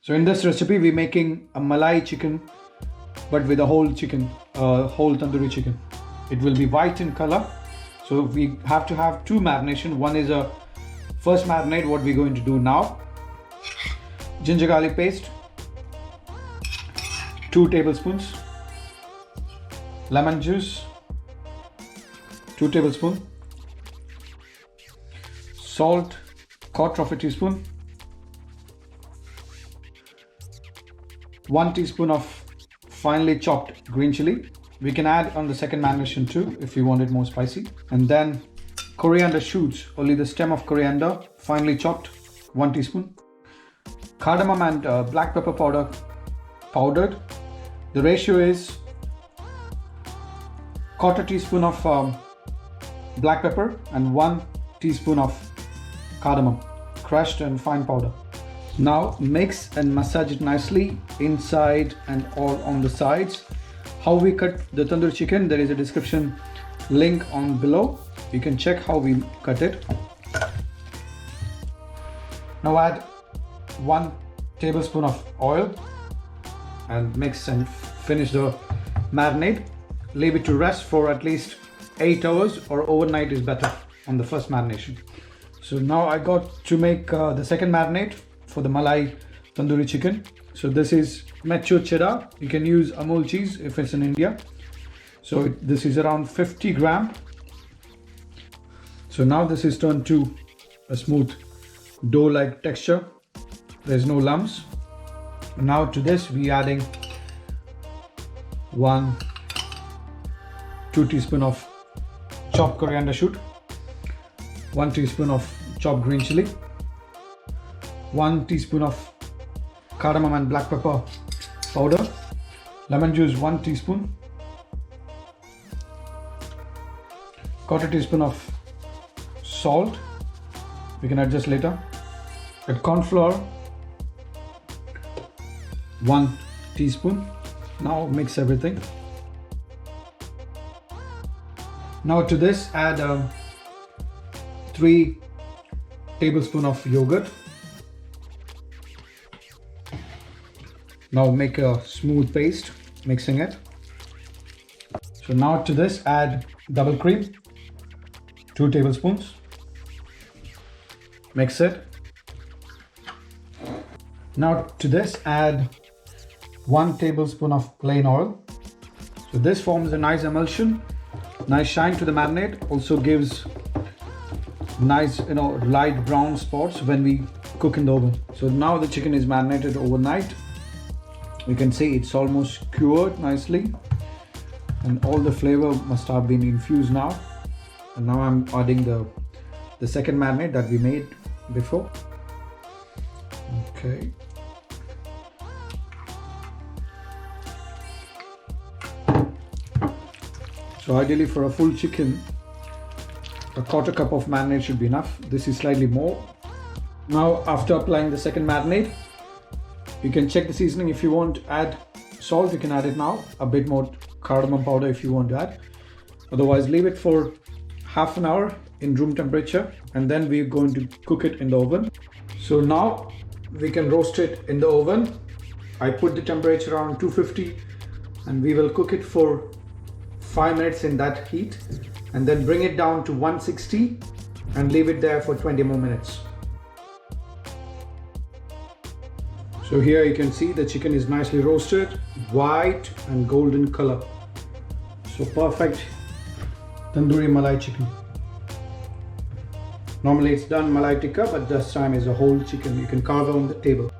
So in this recipe, we're making a Malai chicken, but with a whole chicken, whole tandoori chicken. It will be white in color. So we have to have two marination. One is a first marinade, what we're going to do now. Ginger garlic paste, 2 tablespoons. Lemon juice, 2 tablespoons. Salt, 1/4 teaspoon. 1 teaspoon of finely chopped green chili. We can add on the second marination too if you want it more spicy. And then coriander shoots, only the stem of coriander, finely chopped, 1 teaspoon. Cardamom and black pepper powder, powdered. The ratio is 1/4 teaspoon of black pepper and 1 teaspoon of cardamom, crushed and fine powder. Now mix and massage it nicely inside and all on the sides. How we cut the tandoori chicken, there is a description link on below. You can check how we cut it. Now add 1 tablespoon of oil and mix and finish the marinade. Leave it to rest for at least 8 hours, or overnight is better on the first marination. So now I got to make the second marinade for the Malai Tandoori chicken. So this is mature cheddar. You can use Amul cheese if it's in India. So this is around 50 gram. So now this is turned to a smooth dough-like texture. There's no lumps. Now to this we adding 2 teaspoon of chopped coriander shoot, 1 teaspoon of chopped green chili, 1 teaspoon of cardamom and black pepper powder, lemon juice 1 teaspoon, 1/4 teaspoon of salt, we can adjust later, and cornflour 1 teaspoon. Now mix everything. Now to this add 3 tablespoons of yogurt. Now make a smooth paste, mixing it. So now to this add double cream, 2 tablespoons. Mix it. Now to this add 1 tablespoon of plain oil. So this forms a nice emulsion, nice shine to the marinade. Also gives nice, light brown spots when we cook in the oven. So now the chicken is marinated overnight. You can see it's almost cured nicely, and all the flavor must have been infused now. And now I'm adding the second marinade that we made before. Okay. So ideally for a full chicken, a 1/4 cup of marinade should be enough. This is slightly more. Now after applying the second marinade, you can check the seasoning. If you want to add salt, you can add it now. A bit more cardamom powder if you want to add. Otherwise leave it for half an hour in room temperature, and then we're going to cook it in the oven. So now we can roast it in the oven. I put the temperature around 250 and we will cook it for 5 minutes in that heat, and then bring it down to 160 and leave it there for 20 more minutes. So here you can see the chicken is nicely roasted, white and golden color. So perfect tandoori malai chicken. Normally it's done malai tikka, but this time is a whole chicken. You can carve on the table.